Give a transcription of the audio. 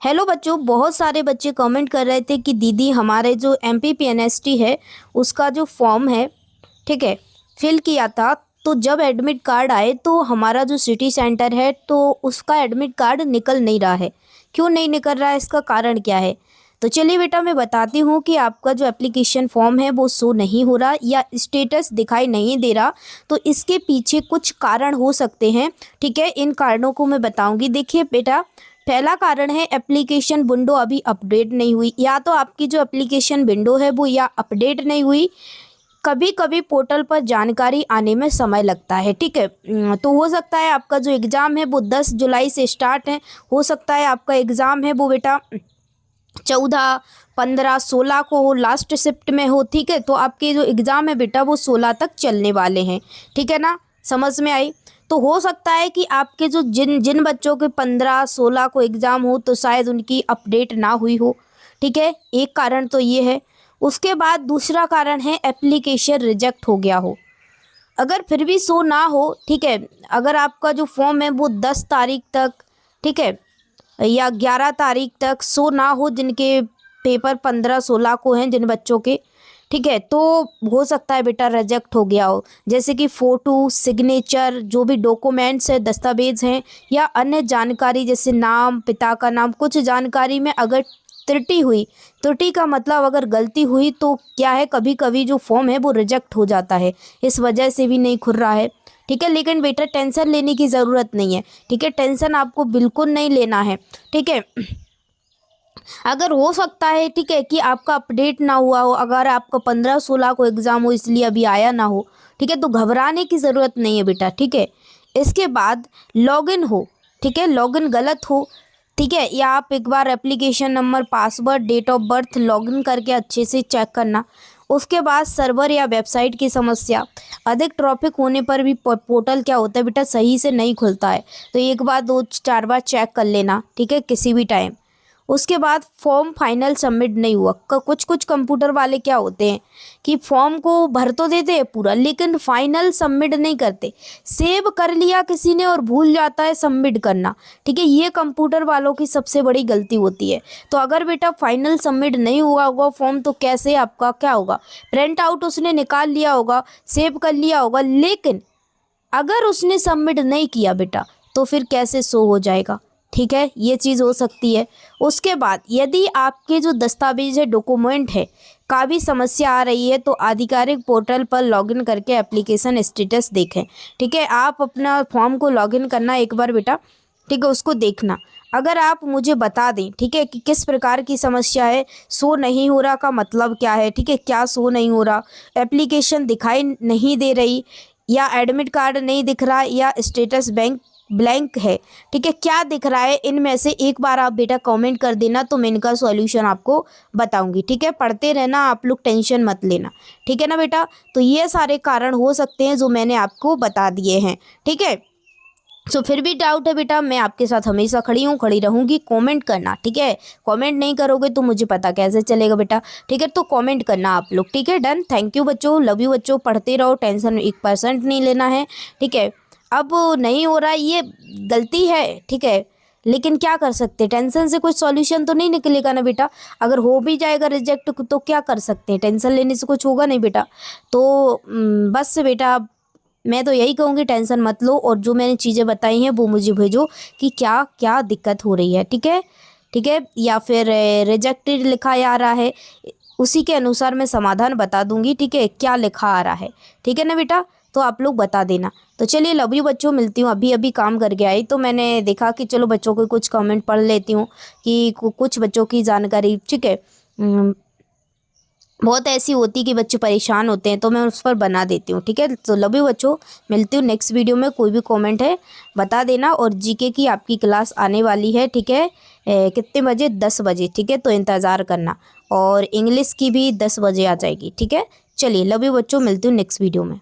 Hello बच्चों, बहुत सारे बच्चे कमेंट कर रहे थे कि दीदी हमारे जो एमपीपीएनएसटी है उसका जो फॉर्म है, ठीक है, फिल किया था। तो जब एडमिट कार्ड आए तो हमारा जो सिटी सेंटर है तो उसका एडमिट कार्ड निकल नहीं रहा है। क्यों नहीं निकल रहा है, इसका कारण क्या है? तो चलिए बेटा मैं बताती हूँ कि आपका जो एप्लीकेशन फॉर्म है वो शो नहीं हो रहा या स्टेटस दिखाई नहीं दे रहा। तो इसके पीछे कुछ कारण हो सकते हैं, ठीक है। इन कारणों को मैं बताऊंगी। देखिए बेटा, पहला कारण है एप्लीकेशन विंडो अभी अपडेट नहीं हुई। या तो आपकी जो एप्लीकेशन विंडो है वो या अपडेट नहीं हुई, कभी कभी पोर्टल पर जानकारी आने में समय लगता है, ठीक है। तो हो सकता है आपका जो एग्ज़ाम है वो 10 जुलाई से स्टार्ट है। हो सकता है आपका एग्ज़ाम है वो बेटा 14, 15, 16 को हो, लास्ट शिफ्ट में हो, ठीक है। तो आपके जो एग्ज़ाम है बेटा वो 16 तक चलने वाले हैं, ठीक है ना। समझ में आई? तो हो सकता है कि आपके जो जिन जिन बच्चों के 15, 16 को एग्ज़ाम हो तो शायद उनकी अपडेट ना हुई हो, ठीक है। एक कारण तो ये है। उसके बाद दूसरा कारण है एप्लीकेशन रिजेक्ट हो गया हो। अगर फिर भी शो ना हो, ठीक है, अगर आपका जो फॉर्म है वो 10 तारीख तक, ठीक है, या 11 तारीख तक शो ना हो, जिनके पेपर 15, 16 को हैं जिन बच्चों के, ठीक है, तो हो सकता है बेटा रिजेक्ट हो गया हो। जैसे कि फ़ोटो, सिग्नेचर, जो भी डॉक्यूमेंट्स है, दस्तावेज हैं, या अन्य जानकारी जैसे नाम, पिता का नाम, कुछ जानकारी में अगर त्रुटि हुई, त्रुटि का मतलब अगर गलती हुई तो क्या है, कभी कभी जो फॉर्म है वो रिजेक्ट हो जाता है। इस वजह से भी नहीं खुल रहा है, ठीक है। लेकिन बेटा टेंशन लेने की ज़रूरत नहीं है, ठीक है। टेंशन आपको बिल्कुल नहीं लेना है, ठीक है। अगर हो सकता है, ठीक है, कि आपका अपडेट ना हुआ हो, अगर आपका 15, 16 को एग्ज़ाम हो इसलिए अभी आया ना हो, ठीक है, तो घबराने की ज़रूरत नहीं है बेटा, ठीक है। इसके बाद लॉगिन हो, ठीक है, लॉगिन गलत हो, ठीक है, या आप एक बार application number, password, date of birth login करके अच्छे से चेक करना। उसके बाद सर्वर या वेबसाइट की समस्या, अधिक ट्रैफिक होने पर भी पोर्टल क्या होता है बेटा सही से नहीं खुलता है। तो एक बार 2-4 बार चेक कर लेना, ठीक है, किसी भी टाइम। उसके बाद फॉर्म फाइनल सबमिट नहीं हुआ। कुछ कुछ कंप्यूटर वाले क्या होते हैं कि फॉर्म को भर तो देते हैं पूरा, लेकिन फाइनल सबमिट नहीं करते। सेव कर लिया किसी ने और भूल जाता है सबमिट करना, ठीक है। ये कंप्यूटर वालों की सबसे बड़ी गलती होती है। तो अगर बेटा फाइनल सबमिट नहीं हुआ होगा फॉर्म तो कैसे आपका क्या होगा, प्रिंट आउट उसने निकाल लिया होगा, सेव कर लिया होगा, लेकिन अगर उसने सबमिट नहीं किया बेटा तो फिर कैसे शो हो जाएगा, ठीक है। ये चीज़ हो सकती है। उसके बाद यदि आपके जो दस्तावेज है, डॉक्यूमेंट है, का भी समस्या आ रही है तो आधिकारिक पोर्टल पर लॉगिन करके एप्लीकेशन स्टेटस देखें, ठीक है। आप अपना फॉर्म को लॉगिन करना एक बार बेटा, ठीक है, उसको देखना। अगर आप मुझे बता दें, ठीक है, कि किस प्रकार की समस्या है, शो नहीं हो रहा का मतलब क्या है, ठीक है, क्या शो नहीं हो रहा, एप्लीकेशन दिखाई नहीं दे रही, या एडमिट कार्ड नहीं दिख रहा, या स्टेटस बैंक ब्लैंक है, ठीक है, क्या दिख रहा है, इनमें से एक बार आप बेटा कमेंट कर देना तो मैं इनका सॉल्यूशन आपको बताऊंगी, ठीक है। पढ़ते रहना आप लोग, टेंशन मत लेना, ठीक है ना बेटा। तो ये सारे कारण हो सकते हैं जो मैंने आपको बता दिए हैं, ठीक है। सो फिर भी डाउट है बेटा, मैं आपके साथ हमेशा खड़ी हूँ, खड़ी रहूंगी। कमेंट करना, ठीक है। कमेंट नहीं करोगे तो मुझे पता कैसे चलेगा बेटा, ठीक है। तो कमेंट करना आप लोग, ठीक है। डन। थैंक यू बच्चों, लव यू बच्चों, पढ़ते रहो, टेंशन 1% नहीं लेना है, ठीक है। अब नहीं हो रहा, ये गलती है, ठीक है, लेकिन क्या कर सकते हैं, टेंशन से कुछ सॉल्यूशन तो नहीं निकलेगा ना बेटा। अगर हो भी जाएगा रिजेक्ट तो क्या कर सकते हैं, टेंशन लेने से कुछ होगा नहीं बेटा। तो बस बेटा मैं तो यही कहूँगी, टेंशन मत लो, और जो मैंने चीज़ें बताई हैं वो मुझे भेजो कि क्या क्या दिक्कत हो रही है, ठीक है, ठीक है। या फिर रिजेक्टेड लिखा आ रहा है, उसी के अनुसार मैं समाधान बता दूंगी, ठीक है, क्या लिखा आ रहा है, ठीक है ना बेटा। तो आप लोग बता देना। तो चलिए लव यू बच्चों, मिलती हूँ। अभी अभी काम करके आई तो मैंने देखा कि चलो बच्चों को कुछ कमेंट पढ़ लेती हूँ कि कुछ बच्चों की जानकारी, ठीक है। बहुत ऐसी होती कि बच्चे परेशान होते हैं तो मैं उस पर बना देती हूँ, ठीक है। तो लव यू बच्चों, मिलती हूँ नेक्स्ट वीडियो में। कोई भी कमेंट है बता देना, और जीके की आपकी क्लास आने वाली है, ठीक है। कितने बजे? 10 बजे, ठीक है, तो इंतज़ार करना। और इंग्लिश की भी 10 बजे आ जाएगी, ठीक है। चलिए लव यू बच्चों, मिलती हूँ नेक्स्ट वीडियो में।